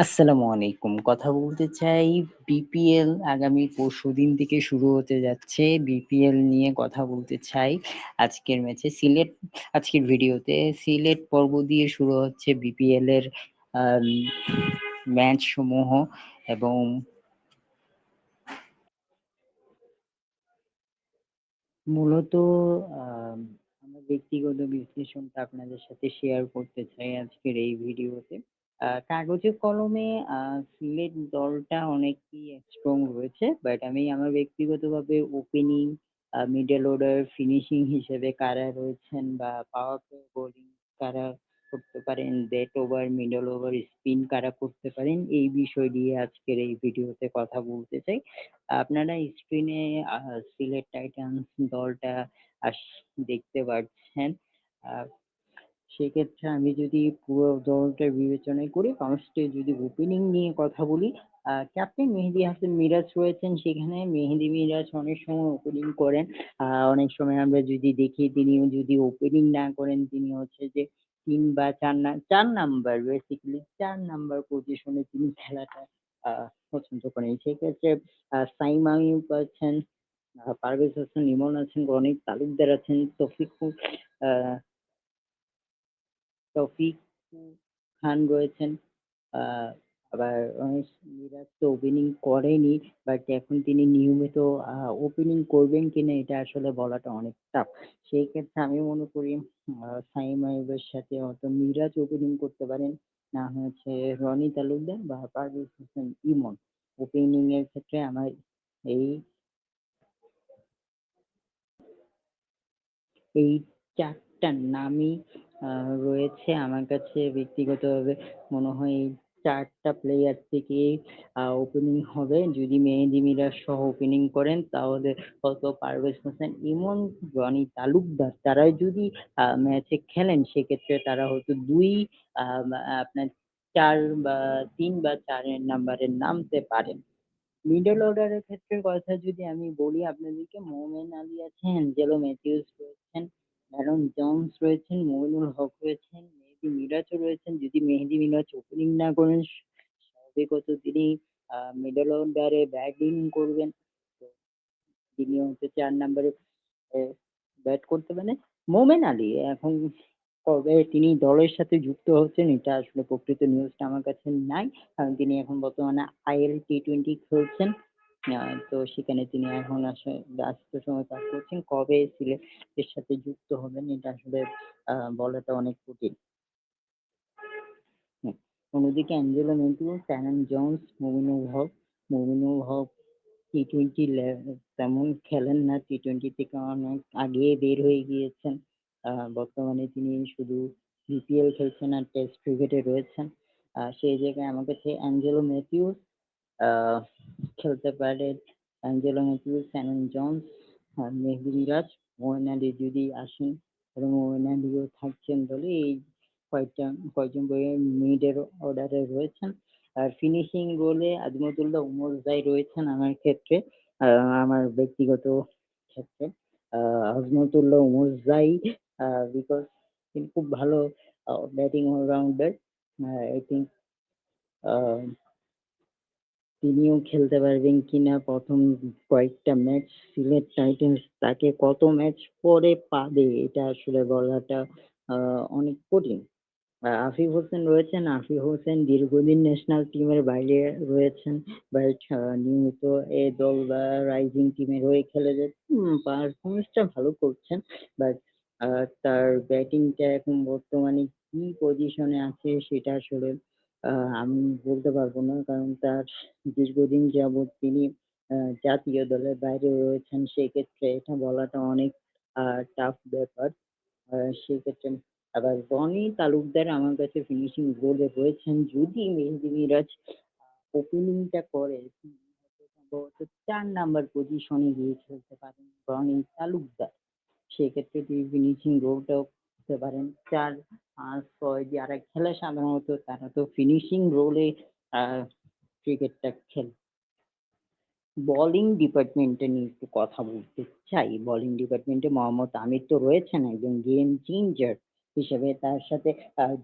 আসসালামু আলাইকুম। কথা বলতে চাই বিপিএল আগামী পরশুদিন থেকে শুরু হতে যাচ্ছে। বিপিএল নিয়ে কথা বলতে চাই। আজকের ম্যাচে আজকের ভিডিওতে সিলেট পর্ব দিয়ে শুরু হচ্ছে বিপিএল এর আম ম্যাচ সমূহ এবং মূলত আম আমার ব্যক্তিগত বিশ্লেষণটা আপনাদের সাথে শেয়ার করতে চাই আজকের এই ভিডিওতে। কাগজে কলমে সিলেট দলটা অনেকই স্ট্রং রয়েছে। বাট আমি আমার ব্যক্তিগতভাবে ওপেনিং, মিডল অর্ডার, ফিনিশিং হিসেবে কারা রয়েছেন বা পাওয়ার প্লে বোলিং কারা করতে পারেন, death over, middle over, spin কারা করতে পারেন, এই বিষয় নিয়ে আজকের এই ভিডিওতে কথা বলতে চাই। আপনারা স্ক্রিনে সিলেট টাইটান্স দলটা আস দেখতে পাচ্ছেন। আ সেক্ষেত্রে আমি যদি পুরো দলটা বিবেচনা করি, ফার্স্টে যদি ওপেনিং নিয়ে কথা বলি, ক্যাপ্টেন মেহেদী হাসান মিরাজ রয়েছেন সেখানে। মেহেদী মিরাজ অনেক সময় ওপেনিং করেন। অনেক সময় আমরা যদি দেখি তিনিও যদি ওপেনিং না করেন, তিনি হচ্ছে যে ৩ বা ৪ নাম্বার, বেসিক্যালি ৪ নাম্বার পজিশনে তিনি খেলাটা আ পছন্দ করেন। সেক্ষেত্রে সাইম আইয়ুব আছেন, পারভেজ হোসেন ইমন আছেন, রনিক তালুকদার আছেন, আ তৌফিক খান রয়েছেন। আ আবার মিরাজ তো ওপেনিং করেনি। বাট এখন তিনি নিয়মিত আ ওপেনিং করবেন কিনা এটা আসলে বলাটা অনেক টাফ। সেই ক্ষেত্রে আমি মনে করি সাইম আইয়ুবের সাথে হয়তো মিরাজ ওপেনিং করতে পারেন। না হচ্ছে রনি তালুকদার বা পারভেজ হোসেন ইমন। ওপেনিং এর ক্ষেত্রে আমার এই এই ৪ টা নামই আ রয়েছে আমার কাছে ব্যক্তিগতভাবে মনে হয় এই ৪ টা প্লেয়ার থেকেই ওপেনিং হবে। যদি মেহেদী মিরাজ সহ ওপেনিং করেন তাহলে হয়তো পারভেজ হোসেন ইমন, রনি তালুকদার তারা যদি ম্যাচে খেলেন সেক্ষেত্রে তারা হয়তো ২ আ আপনার ৪ বা ৩ বা ৪ এর নাম্বারে নামতে পারেন। মিডল অর্ডারের ক্ষেত্রে কথা যদি আমি বলি আপনাদেরকে, মোহামেন আলী আছেন, অ্যাঞ্জেলো ম্যাথিউস রয়েছেন, অ্যারন জন্স রয়েছেন, মইনুল হক রয়েছেন, মেহেদী মিরাজও রয়েছেন। যদি মেহেদী মিরাজ ওপেনিং না করেন, স্বাভাবিকত তিনি মিডল অর্ডারে ব্যাটিং করবেন। তো তিনি হচ্ছে ৪ নাম্বারে এ ব্যাট করতে পারেন। মোমেন আলী এখন কবে তিনি দলের সাথে যুক্ত হচ্ছেন এটা আসলে প্রকৃত নিউজটা আমার কাছে নাই। কারণ তিনি এখন বর্তমানে আইএল টি-20 খেলছেন। আ তো সেখানে তিনি এখন ব্যস্ত সময় পার করছেন। কবে সিলেটের সাথে যুক্ত হবেন এটা আসলে বলাটা অনেক কঠিন। হুম। অন্যদিকে Angelo Mathews, Aaron Jones, Mominul Haque T twenty তেমন খেলেন না। টি-টোয়েন্টি থেকে অনেক আগে বের হয়ে গিয়েছেন। বর্তমানে তিনি শুধু বিপিএল খেলছেন আর টেস্ট ক্রিকেটে রয়েছেন। সেই জায়গায় আমার কাছে অ্যাঞ্জেলো ম্যাথিউস আ খেলতে পারে। অ্যাঞ্জেলো ম্যাথিউস, অ্যারন জন্স, মেহেদী মিরাজ, মোয়েন আলী যদি আসেন এবং মোয়েন আলীও থাকছেন দলে। এই কয়েকটা কয়েকজন বইয়ের মিডল অর্ডারে রয়েছেন। আর ফিনিশিং রোলে আজমতুল্লাহ উমর জাই রয়েছেন আমার ক্ষেত্রে। আ আমার ব্যক্তিগত ক্ষেত্রে। আ আজমতুল্লাহ উমর জাই বিকজ তিনি খুব ভালো ব্যাটিং অলরাউন্ডার। আই থিংক আ তিনিও খেলতে পারবেন কিনা ১ম কয়েকটা ম্যাচ সিলেট টাইটান্স তাকে কত ম্যাচ পরে পাবে এটা আসলে বলাটা আ অনেক কঠিন। আফিফ হোসেন রয়েছেন। আফিফ হোসেন দীর্ঘদিন ন্যাশনাল টিমের বাইরে রয়েছেন। বাট নিয়মিত এ দল বা রাইজিং টিমের হয়ে খেলে যাচ্ছেন। পারফরম্যান্সটা ভালো করছেন। বাট আ তার ব্যাটিংটা এখন বর্তমানে কি পজিশনে আছে সেটা আসলে আ আমি বলতে পারব না। কারণ তার দীর্ঘদিন যাবৎ তিনি আ জাতীয় দলের বাইরে রয়েছেন। সেক্ষেত্রে এটা বলাটা অনেক আ টাফ ব্যাপার। আ সেক্ষেত্রে আবার রনি তালুকদার আমার কাছে ফিনিশিং রোলে রয়েছেন। যদি মেহেদী মিরাজ ওপেনিংটা করে সম্ভবত ৪ নাম্বার পজিশনে গিয়ে খেলতে পারেন রনি তালুকদার। সেক্ষেত্রে তিনি ফিনিশিং রোলটাও করতে পারেন। ৪, ৫, ৬ যারা খেলে সাধারণত তারা তো ফিনিশিং রোলে আ ক্রিকেটটা খেলে। বোলিং ডিপার্টমেন্টটা নিয়ে একটু কথা বলতে চাই। বোলিং ডিপার্টমেন্টে মোহাম্মদ আমির তো রয়েছেন একজন গেম চেঞ্জার। হিসেবে তার সাথে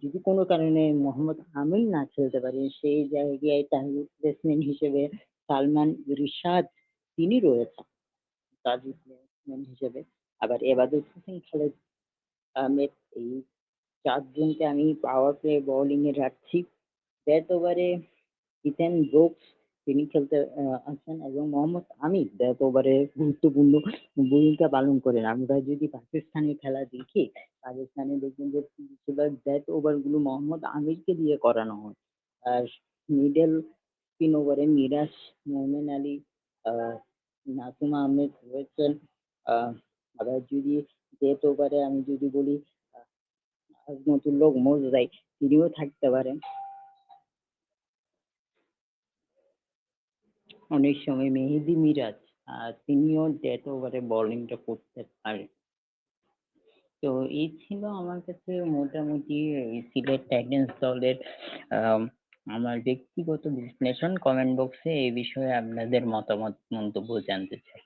যদি কোনো কারণে মোহাম্মদ আমির না খেলতে পারে সেই জায়গায় তার রিপ্লেসমেন্ট হিসেবে সালমান রিশাদ তিনি রয়েছেন তার রিপ্লেসমেন্ট হিসেবে। আবার এবাদত হোসেন খালেদ আহমেদ এই ৪ জনকে আমি পাওয়ার প্লে বোলিং এ রাখছি। ডেথ ওভারে ইথেন ব্রুকস তিনি খেলতে আছেন এবং মোহাম্মদ আমির ডেথ ওভারে গুরুত্বপূর্ণ ভূমিকা পালন করেন। আমরা যদি পাকিস্তানের খেলা দেখি, পাকিস্তানে দেখবেন যে বেশিরভাগ ডেথ ওভার গুলো মোহাম্মদ আমিরকে দিয়ে করানো হয়। আর মিডল স্পিন ওভারে মিরাজ, মোমেন আলী, আহ নাসিম আহমেদ রয়েছেন। আহ আবার যদি ডেথ ওভারে আমি যদি বলি আজমতুল্লাহ মোজরাই তিনিও থাকতে পারেন। অনেক সময় মেহেদী মিরাজ তিনিও ডেথ ওভারে বোলিংটা করতে পারেন। তো এই ছিল আমার কাছে মোটামুটি এই সিলেট টাইটান্স দলের আম আমার ব্যক্তিগত বিশ্লেষণ। কমেন্ট বক্সে এই বিষয়ে আপনাদের মতামত মন্তব্য জানতে চাই।